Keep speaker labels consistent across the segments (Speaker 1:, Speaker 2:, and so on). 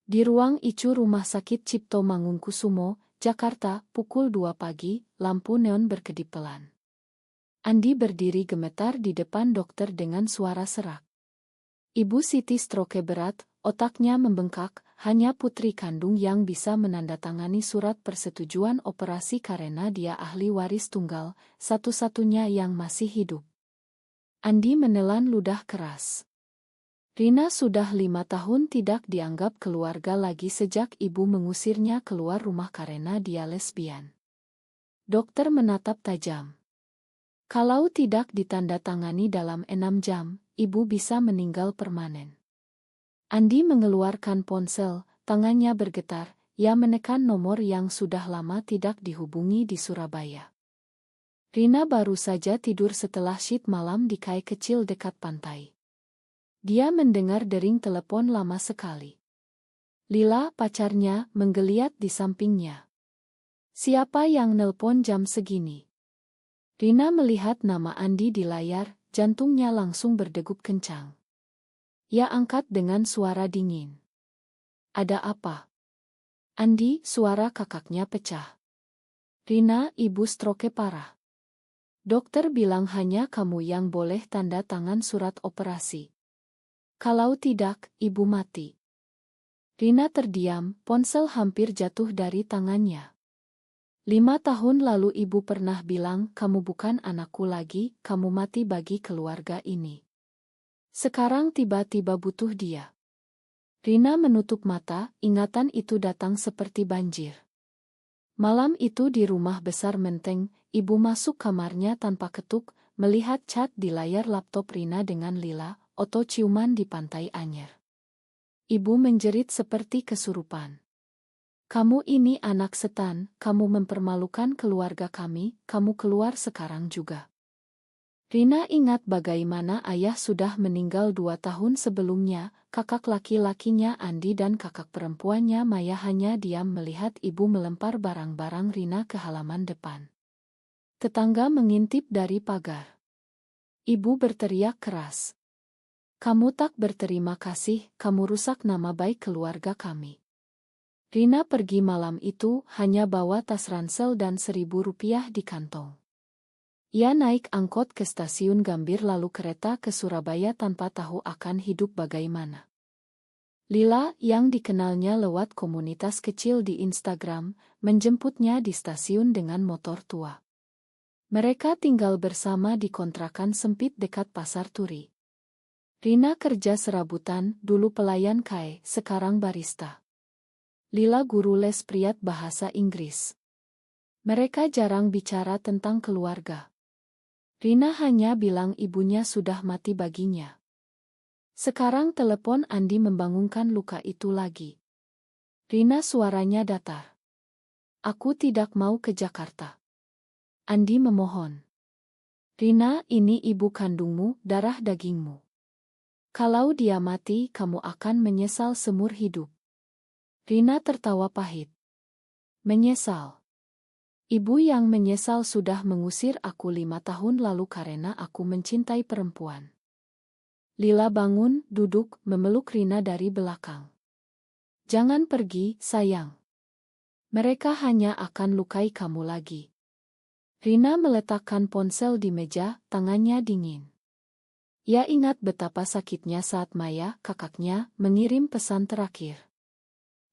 Speaker 1: Di ruang ICU Rumah Sakit Cipto Mangunkusumo, Jakarta, pukul 2 pagi, lampu neon berkedip pelan. Andi berdiri gemetar di depan dokter dengan suara serak. Ibu Siti stroke berat, otaknya membengkak, hanya putri kandung yang bisa menandatangani surat persetujuan operasi karena dia ahli waris tunggal, satu-satunya yang masih hidup. Andi menelan ludah keras. Rina sudah 5 tahun tidak dianggap keluarga lagi sejak ibu mengusirnya keluar rumah karena dia lesbian. Dokter menatap tajam. Kalau tidak ditandatangani dalam 6 jam, ibu bisa meninggal permanen. Andi mengeluarkan ponsel, tangannya bergetar, ia menekan nomor yang sudah lama tidak dihubungi di Surabaya. Rina baru saja tidur setelah shift malam di kai kecil dekat pantai. Dia mendengar dering telepon lama sekali. Lila, pacarnya, menggeliat di sampingnya. Siapa yang nelpon jam segini? Rina melihat nama Andi di layar, jantungnya langsung berdegup kencang. Ia angkat dengan suara dingin. Ada apa? Andi, suara kakaknya pecah. Rina, ibu stroke parah. Dokter bilang hanya kamu yang boleh tanda tangan surat operasi. Kalau tidak, ibu mati. Rina terdiam, ponsel hampir jatuh dari tangannya. 5 tahun lalu ibu pernah bilang, kamu bukan anakku lagi, kamu mati bagi keluarga ini. Sekarang tiba-tiba butuh dia. Rina menutup mata, ingatan itu datang seperti banjir. Malam itu di rumah besar Menteng, ibu masuk kamarnya tanpa ketuk, melihat chat di layar laptop Rina dengan Lila, oto ciuman di pantai Anyer. Ibu menjerit seperti kesurupan. Kamu ini anak setan, kamu mempermalukan keluarga kami, kamu keluar sekarang juga. Rina ingat bagaimana ayah sudah meninggal 2 tahun sebelumnya, kakak laki-lakinya Andi dan kakak perempuannya Maya hanya diam melihat ibu melempar barang-barang Rina ke halaman depan. Tetangga mengintip dari pagar. Ibu berteriak keras. Kamu tak berterima kasih, kamu rusak nama baik keluarga kami. Rina pergi malam itu hanya bawa tas ransel dan Rp1.000 di kantong. Ia naik angkot ke stasiun Gambir lalu kereta ke Surabaya tanpa tahu akan hidup bagaimana. Lila, yang dikenalnya lewat komunitas kecil di Instagram, menjemputnya di stasiun dengan motor tua. Mereka tinggal bersama di kontrakan sempit dekat Pasar Turi. Rina kerja serabutan, dulu pelayan kai, sekarang barista. Lila guru les priat bahasa Inggris. Mereka jarang bicara tentang keluarga. Rina hanya bilang ibunya sudah mati baginya. Sekarang telepon Andi membangunkan luka itu lagi. Rina suaranya datar. Aku tidak mau ke Jakarta. Andi memohon. Rina, ini ibu kandungmu, darah dagingmu. Kalau dia mati, kamu akan menyesal seumur hidup. Rina tertawa pahit. Menyesal. Ibu yang menyesal sudah mengusir aku 5 tahun lalu karena aku mencintai perempuan. Lila bangun, duduk, memeluk Rina dari belakang. Jangan pergi, sayang. Mereka hanya akan lukai kamu lagi. Rina meletakkan ponsel di meja, tangannya dingin. Ia ingat betapa sakitnya saat Maya, kakaknya, mengirim pesan terakhir.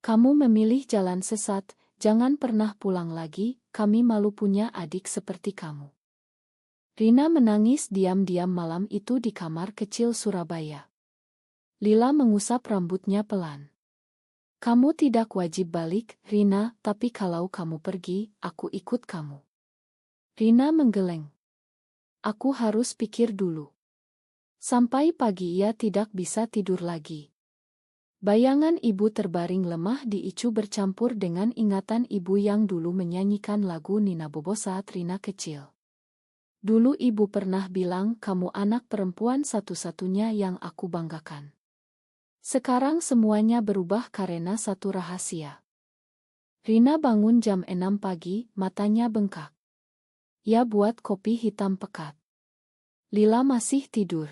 Speaker 1: Kamu memilih jalan sesat, jangan pernah pulang lagi, kami malu punya adik seperti kamu. Rina menangis diam-diam malam itu di kamar kecil Surabaya. Lila mengusap rambutnya pelan. Kamu tidak wajib balik, Rina, tapi kalau kamu pergi, aku ikut kamu. Rina menggeleng. Aku harus pikir dulu. Sampai pagi ia tidak bisa tidur lagi. Bayangan ibu terbaring lemah di ICU bercampur dengan ingatan ibu yang dulu menyanyikan lagu Nina Bobo saat Rina kecil. Dulu ibu pernah bilang kamu anak perempuan satu-satunya yang aku banggakan. Sekarang semuanya berubah karena satu rahasia. Rina bangun jam 6 pagi, matanya bengkak. Ia buat kopi hitam pekat. Lila masih tidur.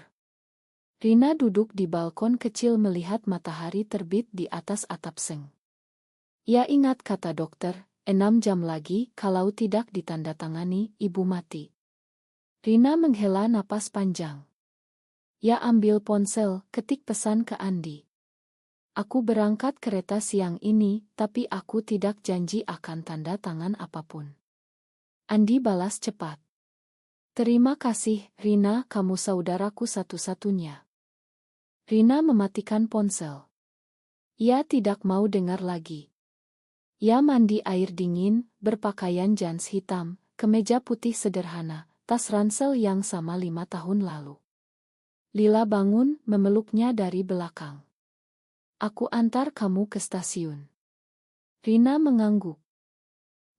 Speaker 1: Rina duduk di balkon kecil melihat matahari terbit di atas atap seng. Ya ingat kata dokter, 6 jam lagi kalau tidak ditandatangani, ibu mati. Rina menghela napas panjang. Ya ambil ponsel, ketik pesan ke Andi. Aku berangkat kereta siang ini, tapi aku tidak janji akan tanda tangan apapun. Andi balas cepat. Terima kasih, Rina, kamu saudaraku satu-satunya. Rina mematikan ponsel. Ia tidak mau dengar lagi. Ia mandi air dingin, berpakaian jeans hitam, kemeja putih sederhana, tas ransel yang sama 5 tahun lalu. Lila bangun, memeluknya dari belakang. Aku antar kamu ke stasiun. Rina mengangguk.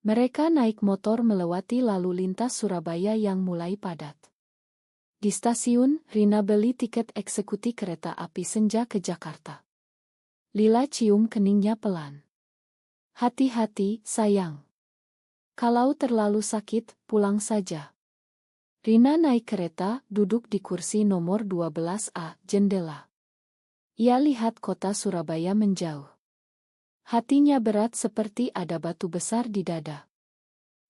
Speaker 1: Mereka naik motor melewati lalu lintas Surabaya yang mulai padat. Di stasiun, Rina beli tiket eksekusi kereta api Senja ke Jakarta. Lila cium keningnya pelan. Hati-hati, sayang. Kalau terlalu sakit, pulang saja. Rina naik kereta, duduk di kursi nomor 12A, jendela. Ia lihat kota Surabaya menjauh. Hatinya berat seperti ada batu besar di dada.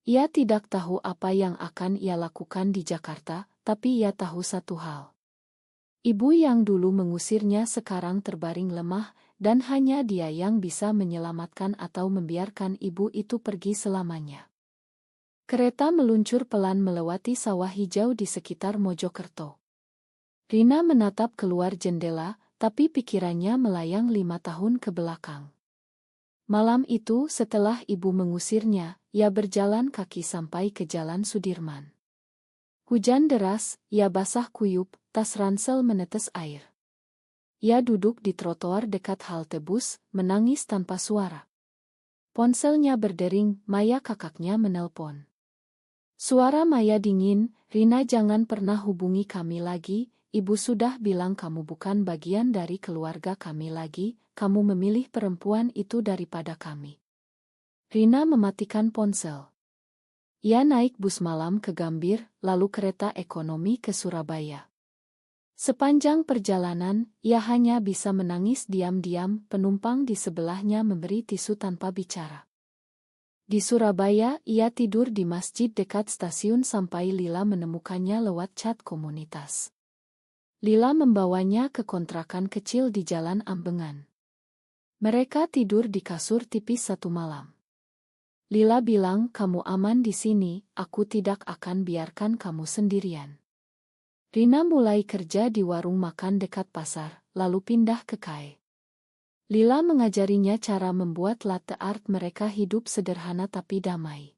Speaker 1: Ia tidak tahu apa yang akan ia lakukan di Jakarta, tapi ia tahu satu hal. Ibu yang dulu mengusirnya sekarang terbaring lemah, dan hanya dia yang bisa menyelamatkan atau membiarkan ibu itu pergi selamanya. Kereta meluncur pelan melewati sawah hijau di sekitar Mojokerto. Rina menatap keluar jendela, tapi pikirannya melayang 5 tahun ke belakang. Malam itu setelah ibu mengusirnya, ia berjalan kaki sampai ke Jalan Sudirman. Hujan deras, ia basah kuyup, tas ransel menetes air. Ia duduk di trotoar dekat halte bus, menangis tanpa suara. Ponselnya berdering, Maya kakaknya menelpon. Suara Maya dingin, Rina jangan pernah hubungi kami lagi, ibu sudah bilang kamu bukan bagian dari keluarga kami lagi, kamu memilih perempuan itu daripada kami. Rina mematikan ponsel. Ia naik bus malam ke Gambir, lalu kereta ekonomi ke Surabaya. Sepanjang perjalanan, ia hanya bisa menangis diam-diam, penumpang di sebelahnya memberi tisu tanpa bicara. Di Surabaya, ia tidur di masjid dekat stasiun sampai Lila menemukannya lewat chat komunitas. Lila membawanya ke kontrakan kecil di Jalan Ambengan. Mereka tidur di kasur tipis satu malam. Lila bilang, kamu aman di sini, aku tidak akan biarkan kamu sendirian. Rina mulai kerja di warung makan dekat pasar, lalu pindah ke KAE. Lila mengajarinya cara membuat latte art, mereka hidup sederhana tapi damai.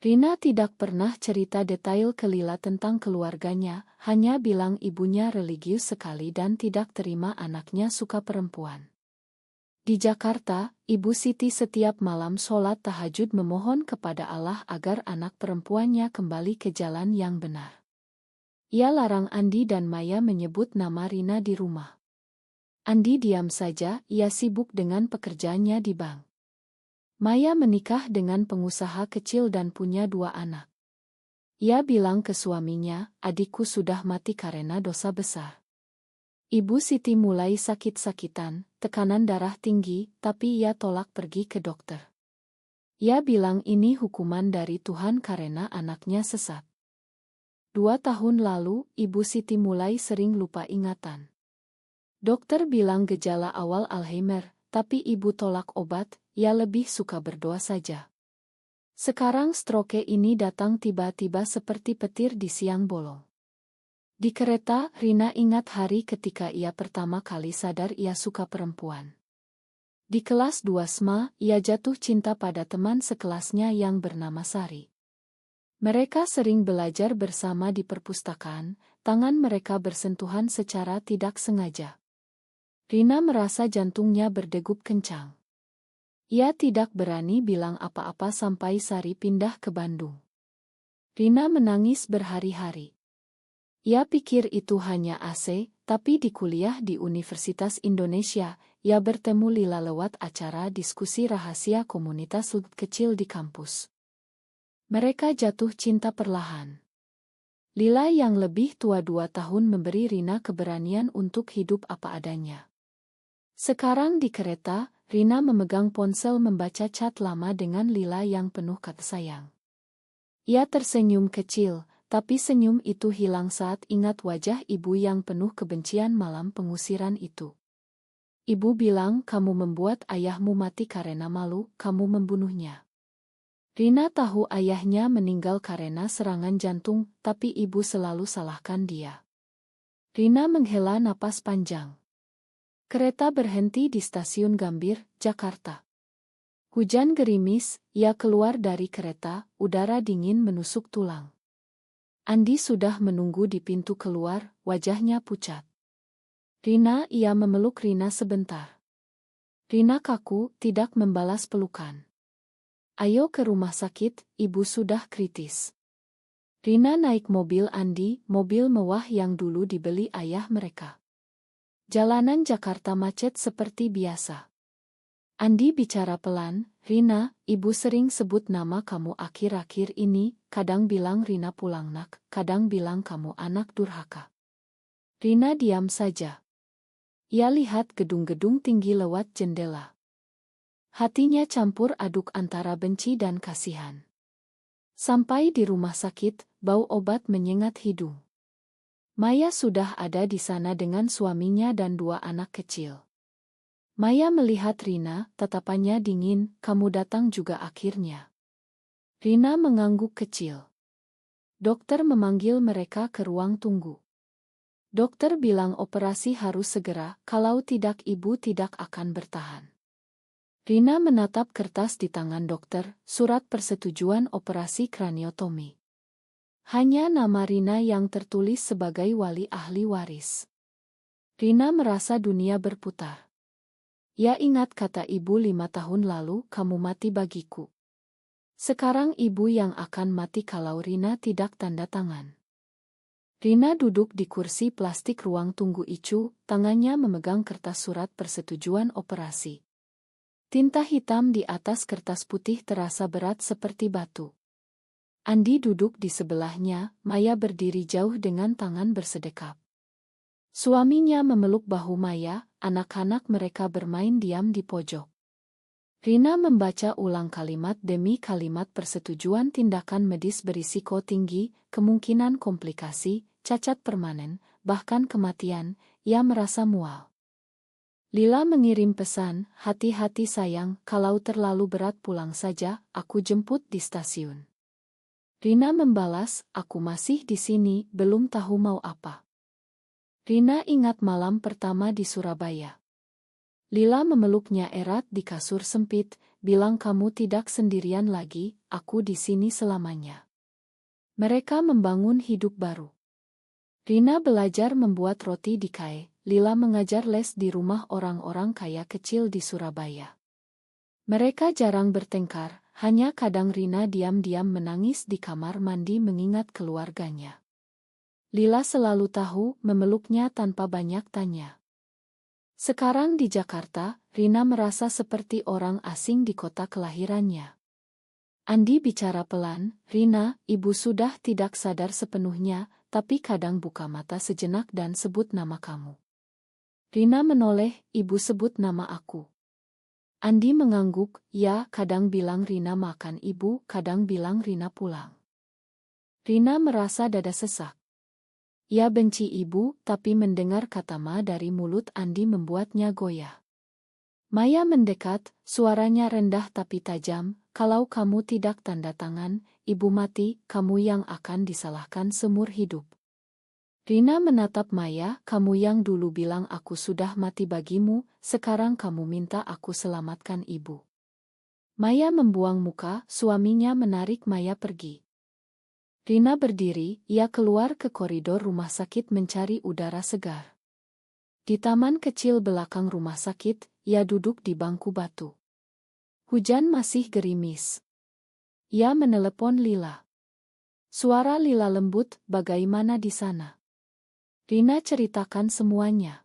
Speaker 1: Rina tidak pernah cerita detail ke Lila tentang keluarganya, hanya bilang ibunya religius sekali dan tidak terima anaknya suka perempuan. Di Jakarta, Ibu Siti setiap malam sholat tahajud memohon kepada Allah agar anak perempuannya kembali ke jalan yang benar. Ia larang Andi dan Maya menyebut nama Rina di rumah. Andi diam saja, ia sibuk dengan pekerjaannya di bank. Maya menikah dengan pengusaha kecil dan punya 2 anak. Ia bilang ke suaminya, adikku sudah mati karena dosa besar. Ibu Siti mulai sakit-sakitan, tekanan darah tinggi, tapi ia tolak pergi ke dokter. Ia bilang ini hukuman dari Tuhan karena anaknya sesat. 2 tahun lalu, Ibu Siti mulai sering lupa ingatan. Dokter bilang gejala awal Alzheimer, tapi ibu tolak obat, ia lebih suka berdoa saja. Sekarang stroke ini datang tiba-tiba seperti petir di siang bolong. Di kereta, Rina ingat hari ketika ia pertama kali sadar ia suka perempuan. Di kelas 2 SMA, ia jatuh cinta pada teman sekelasnya yang bernama Sari. Mereka sering belajar bersama di perpustakaan, tangan mereka bersentuhan secara tidak sengaja. Rina merasa jantungnya berdegup kencang. Ia tidak berani bilang apa-apa sampai Sari pindah ke Bandung. Rina menangis berhari-hari. Ia pikir itu hanya AC, tapi di kuliah di Universitas Indonesia, ia bertemu Lila lewat acara diskusi rahasia komunitas kecil di kampus. Mereka jatuh cinta perlahan. Lila yang lebih tua 2 tahun memberi Rina keberanian untuk hidup apa adanya. Sekarang di kereta, Rina memegang ponsel membaca chat lama dengan Lila yang penuh kata sayang. Ia tersenyum kecil, tapi senyum itu hilang saat ingat wajah ibu yang penuh kebencian malam pengusiran itu. Ibu bilang kamu membuat ayahmu mati karena malu, kamu membunuhnya. Rina tahu ayahnya meninggal karena serangan jantung, tapi ibu selalu salahkan dia. Rina menghela napas panjang. Kereta berhenti di stasiun Gambir, Jakarta. Hujan gerimis, ia keluar dari kereta, udara dingin menusuk tulang. Andi sudah menunggu di pintu keluar, wajahnya pucat. Rina, ia memeluk Rina sebentar. Rina kaku, tidak membalas pelukan. Ayo ke rumah sakit, ibu sudah kritis. Rina naik mobil Andi, mobil mewah yang dulu dibeli ayah mereka. Jalanan Jakarta macet seperti biasa. Andi bicara pelan, Rina, ibu sering sebut nama kamu akhir-akhir ini, kadang bilang Rina pulang nak, kadang bilang kamu anak durhaka. Rina diam saja. Ia lihat gedung-gedung tinggi lewat jendela. Hatinya campur aduk antara benci dan kasihan. Sampai di rumah sakit, bau obat menyengat hidung. Maya sudah ada di sana dengan suaminya dan 2 anak kecil. Maya melihat Rina, tatapannya dingin, kamu datang juga akhirnya. Rina mengangguk kecil. Dokter memanggil mereka ke ruang tunggu. Dokter bilang operasi harus segera, kalau tidak ibu tidak akan bertahan. Rina menatap kertas di tangan dokter, surat persetujuan operasi kraniotomi. Hanya nama Rina yang tertulis sebagai wali ahli waris. Rina merasa dunia berputar. Ia ingat kata ibu 5 tahun lalu, kamu mati bagiku. Sekarang ibu yang akan mati kalau Rina tidak tanda tangan. Rina duduk di kursi plastik ruang tunggu Icu, tangannya memegang kertas surat persetujuan operasi. Tinta hitam di atas kertas putih terasa berat seperti batu. Andi duduk di sebelahnya, Maya berdiri jauh dengan tangan bersedekap. Suaminya memeluk bahu Maya, anak-anak mereka bermain diam di pojok. Rina membaca ulang kalimat demi kalimat persetujuan tindakan medis berisiko tinggi, kemungkinan komplikasi, cacat permanen, bahkan kematian. Ia merasa mual. Lila mengirim pesan, hati-hati sayang, kalau terlalu berat pulang saja, aku jemput di stasiun. Rina membalas, aku masih di sini, belum tahu mau apa. Rina ingat malam pertama di Surabaya. Lila memeluknya erat di kasur sempit, bilang kamu tidak sendirian lagi, aku di sini selamanya. Mereka membangun hidup baru. Rina belajar membuat roti di Kai. Lila mengajar les di rumah orang-orang kaya kecil di Surabaya. Mereka jarang bertengkar, hanya kadang Rina diam-diam menangis di kamar mandi mengingat keluarganya. Lila selalu tahu, memeluknya tanpa banyak tanya. Sekarang di Jakarta, Rina merasa seperti orang asing di kota kelahirannya. Andi bicara pelan, Rina, ibu sudah tidak sadar sepenuhnya, tapi kadang buka mata sejenak dan sebut nama kamu. Rina menoleh, ibu sebut nama aku. Andi mengangguk, ya, kadang bilang Rina makan ibu, kadang bilang Rina pulang. Rina merasa dada sesak. Ia benci ibu, tapi mendengar kata ma dari mulut Andi membuatnya goyah. Maya mendekat, suaranya rendah tapi tajam, kalau kamu tidak tanda tangan, ibu mati, kamu yang akan disalahkan seumur hidup. Rina menatap Maya, kamu yang dulu bilang aku sudah mati bagimu, sekarang kamu minta aku selamatkan ibu. Maya membuang muka, suaminya menarik Maya pergi. Rina berdiri, ia keluar ke koridor rumah sakit mencari udara segar. Di taman kecil belakang rumah sakit, ia duduk di bangku batu. Hujan masih gerimis. Ia menelepon Lila. Suara Lila lembut, bagaimana di sana? Rina ceritakan semuanya.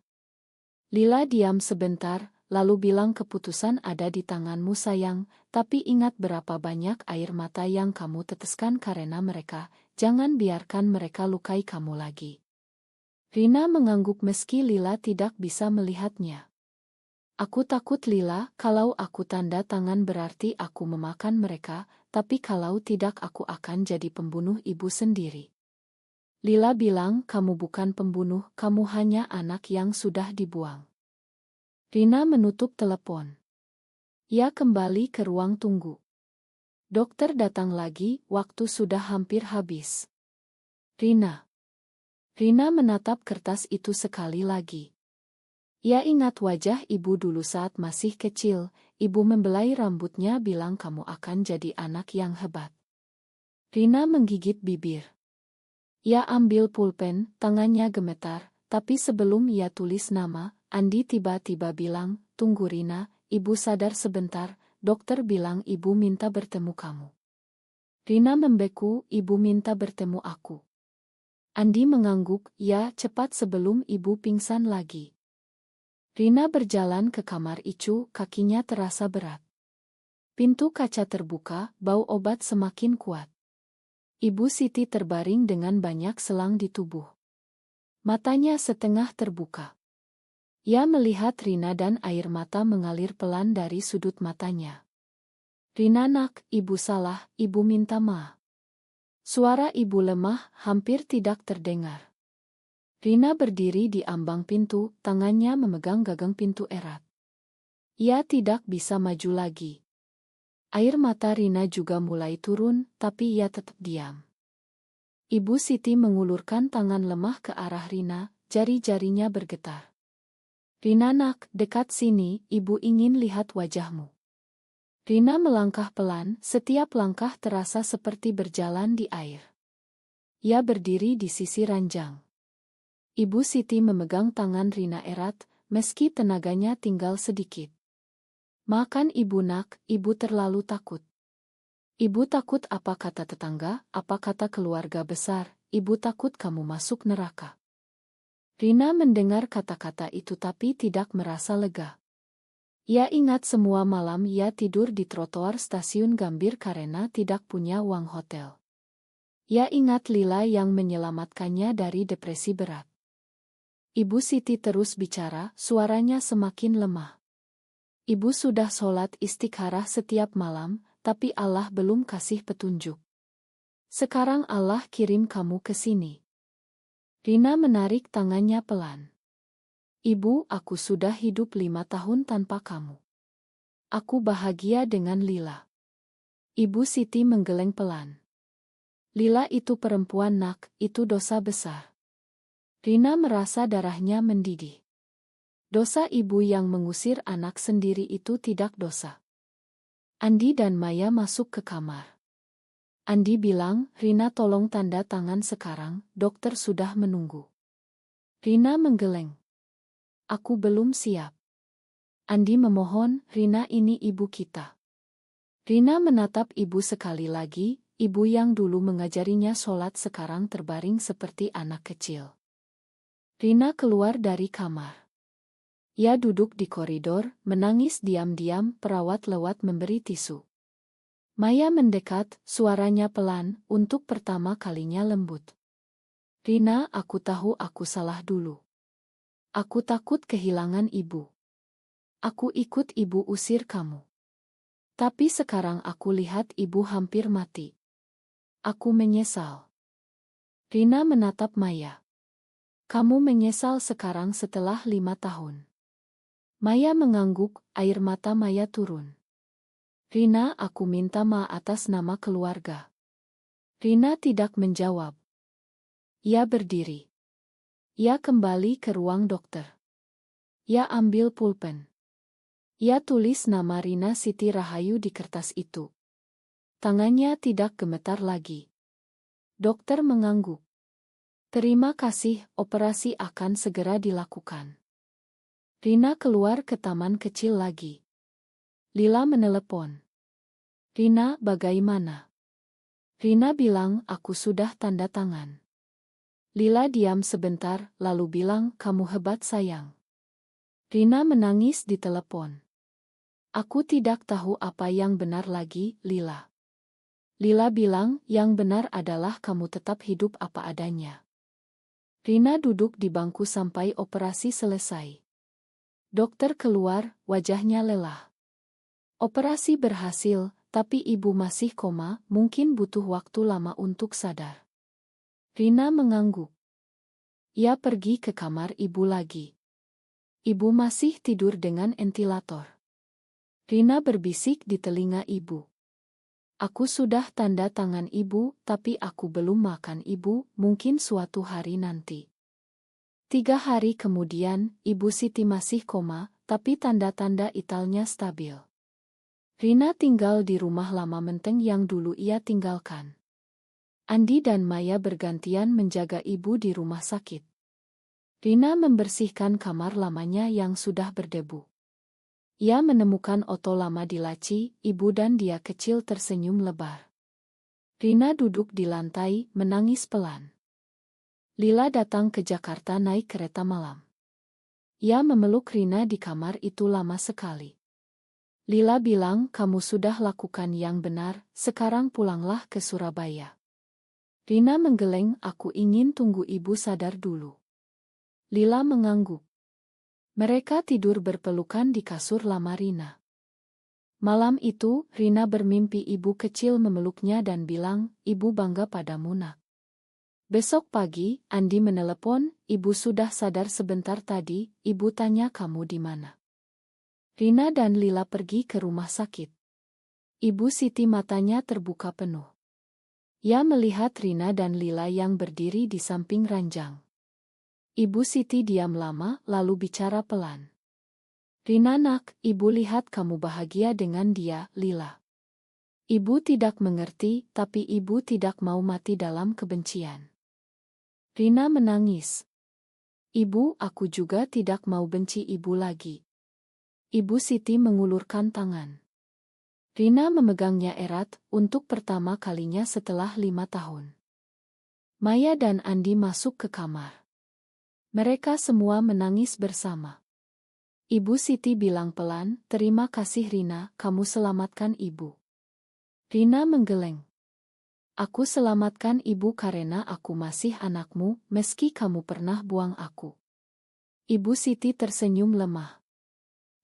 Speaker 1: Lila diam sebentar, lalu bilang keputusan ada di tanganmu sayang, tapi ingat berapa banyak air mata yang kamu teteskan karena mereka, jangan biarkan mereka lukai kamu lagi. Rina mengangguk meski Lila tidak bisa melihatnya. Aku takut Lila, kalau aku tanda tangan berarti aku memakan mereka, tapi kalau tidak aku akan jadi pembunuh ibu sendiri. Lila bilang, kamu bukan pembunuh, kamu hanya anak yang sudah dibuang. Rina menutup telepon. Ia kembali ke ruang tunggu. Dokter datang lagi, waktu sudah hampir habis. Rina. Rina menatap kertas itu sekali lagi. Ia ingat wajah ibu dulu saat masih kecil, ibu membelai rambutnya bilang kamu akan jadi anak yang hebat. Rina menggigit bibir. Ia ambil pulpen, tangannya gemetar, tapi sebelum ia tulis nama, Andi tiba-tiba bilang, tunggu Rina, ibu sadar sebentar, dokter bilang ibu minta bertemu kamu. Rina membeku, ibu minta bertemu aku. Andi mengangguk, ya cepat sebelum ibu pingsan lagi. Rina berjalan ke kamar Icu, kakinya terasa berat. Pintu kaca terbuka, bau obat semakin kuat. Ibu Siti terbaring dengan banyak selang di tubuh. Matanya setengah terbuka. Ia melihat Rina dan air mata mengalir pelan dari sudut matanya. Rina nak, ibu salah, ibu minta maaf. Suara ibu lemah, hampir tidak terdengar. Rina berdiri di ambang pintu, tangannya memegang gagang pintu erat. Ia tidak bisa maju lagi. Air mata Rina juga mulai turun, tapi ia tetap diam. Ibu Siti mengulurkan tangan lemah ke arah Rina, jari-jarinya bergetar. Rina nak, dekat sini, ibu ingin lihat wajahmu. Rina melangkah pelan, setiap langkah terasa seperti berjalan di air. Ia berdiri di sisi ranjang. Ibu Siti memegang tangan Rina erat, meski tenaganya tinggal sedikit. Makan ibu nak, ibu terlalu takut. Ibu takut apa kata tetangga, apa kata keluarga besar, ibu takut kamu masuk neraka. Rina mendengar kata-kata itu tapi tidak merasa lega. Ia ingat semua malam ia tidur di trotoar stasiun Gambir karena tidak punya uang hotel. Ia ingat Lila yang menyelamatkannya dari depresi berat. Ibu Siti terus bicara, suaranya semakin lemah. Ibu sudah sholat istikharah setiap malam, tapi Allah belum kasih petunjuk. Sekarang Allah kirim kamu ke sini. Rina menarik tangannya pelan. Ibu, aku sudah hidup 5 tahun tanpa kamu. Aku bahagia dengan Lila. Ibu Siti menggeleng pelan. Lila itu perempuan nak, itu dosa besar. Rina merasa darahnya mendidih. Dosa ibu yang mengusir anak sendiri itu tidak dosa. Andi dan Maya masuk ke kamar. Andi bilang, Rina tolong tanda tangan sekarang, dokter sudah menunggu. Rina menggeleng. Aku belum siap. Andi memohon, Rina ini ibu kita. Rina menatap ibu sekali lagi, ibu yang dulu mengajarinya sholat sekarang terbaring seperti anak kecil. Rina keluar dari kamar. Ia duduk di koridor, menangis diam-diam, perawat lewat memberi tisu. Maya mendekat, suaranya pelan, untuk pertama kalinya lembut. Rina, aku tahu aku salah dulu. Aku takut kehilangan ibu. Aku ikut ibu usir kamu. Tapi sekarang aku lihat ibu hampir mati. Aku menyesal. Rina menatap Maya. Kamu menyesal sekarang setelah 5 tahun. Maya mengangguk, air mata Maya turun. Rina, aku minta maaf atas nama keluarga. Rina tidak menjawab. Ia berdiri. Ia kembali ke ruang dokter. Ia ambil pulpen. Ia tulis nama Rina Siti Rahayu di kertas itu. Tangannya tidak gemetar lagi. Dokter mengangguk. Terima kasih, operasi akan segera dilakukan. Rina keluar ke taman kecil lagi. Lila menelepon. Rina, bagaimana? Rina bilang, aku sudah tanda tangan. Lila diam sebentar, lalu bilang, kamu hebat sayang. Rina menangis di telepon. Aku tidak tahu apa yang benar lagi, Lila. Lila bilang, yang benar adalah kamu tetap hidup apa adanya. Rina duduk di bangku sampai operasi selesai. Dokter keluar, wajahnya lelah. Operasi berhasil, tapi ibu masih koma, mungkin butuh waktu lama untuk sadar. Rina mengangguk. Ia pergi ke kamar ibu lagi. Ibu masih tidur dengan ventilator. Rina berbisik di telinga ibu. Aku sudah tanda tangan ibu, tapi aku belum makan ibu, mungkin suatu hari nanti. 3 hari kemudian, Ibu Siti masih koma, tapi tanda-tanda vitalnya stabil. Rina tinggal di rumah lama Menteng yang dulu ia tinggalkan. Andi dan Maya bergantian menjaga ibu di rumah sakit. Rina membersihkan kamar lamanya yang sudah berdebu. Ia menemukan oto lama di laci, ibu dan dia kecil tersenyum lebar. Rina duduk di lantai, menangis pelan. Lila datang ke Jakarta naik kereta malam. Ia memeluk Rina di kamar itu lama sekali. Lila bilang, kamu sudah lakukan yang benar, sekarang pulanglah ke Surabaya. Rina menggeleng, aku ingin tunggu ibu sadar dulu. Lila mengangguk. Mereka tidur berpelukan di kasur lama Rina. Malam itu, Rina bermimpi ibu kecil memeluknya dan bilang, ibu bangga padamu nak. Besok pagi, Andi menelepon, ibu sudah sadar sebentar tadi, ibu tanya kamu di mana. Rina dan Lila pergi ke rumah sakit. Ibu Siti matanya terbuka penuh. Ia melihat Rina dan Lila yang berdiri di samping ranjang. Ibu Siti diam lama, lalu bicara pelan. Rina nak, ibu lihat kamu bahagia dengan dia, Lila. Ibu tidak mengerti, tapi ibu tidak mau mati dalam kebencian. Rina menangis. Ibu, aku juga tidak mau benci ibu lagi. Ibu Siti mengulurkan tangan. Rina memegangnya erat, untuk pertama kalinya setelah 5 tahun. Maya dan Andi masuk ke kamar. Mereka semua menangis bersama. Ibu Siti bilang pelan, terima kasih Rina, kamu selamatkan ibu. Rina menggeleng. Aku selamatkan ibu karena aku masih anakmu, meski kamu pernah buang aku. Ibu Siti tersenyum lemah.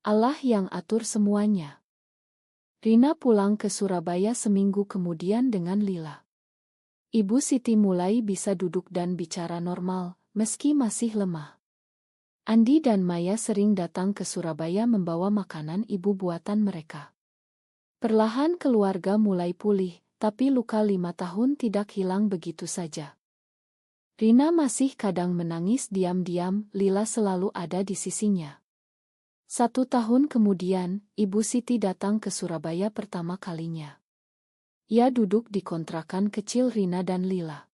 Speaker 1: Allah yang atur semuanya. Rina pulang ke Surabaya seminggu kemudian dengan Lila. Ibu Siti mulai bisa duduk dan bicara normal, meski masih lemah. Andi dan Maya sering datang ke Surabaya membawa makanan ibu buatan mereka. Perlahan keluarga mulai pulih, tapi luka 5 tahun tidak hilang begitu saja. Rina masih kadang menangis diam-diam, Lila selalu ada di sisinya. 1 tahun kemudian, Ibu Siti datang ke Surabaya pertama kalinya. Ia duduk di kontrakan kecil Rina dan Lila.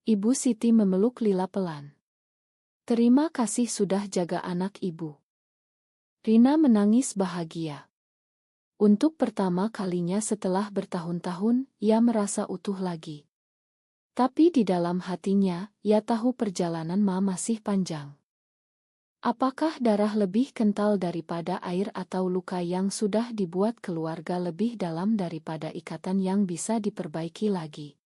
Speaker 1: Ibu Siti memeluk Lila pelan. Terima kasih sudah jaga anak ibu. Rina menangis bahagia. Untuk pertama kalinya setelah bertahun-tahun, ia merasa utuh lagi. Tapi di dalam hatinya, ia tahu perjalanan masih panjang. Apakah darah lebih kental daripada air atau luka yang sudah dibuat keluarga lebih dalam daripada ikatan yang bisa diperbaiki lagi?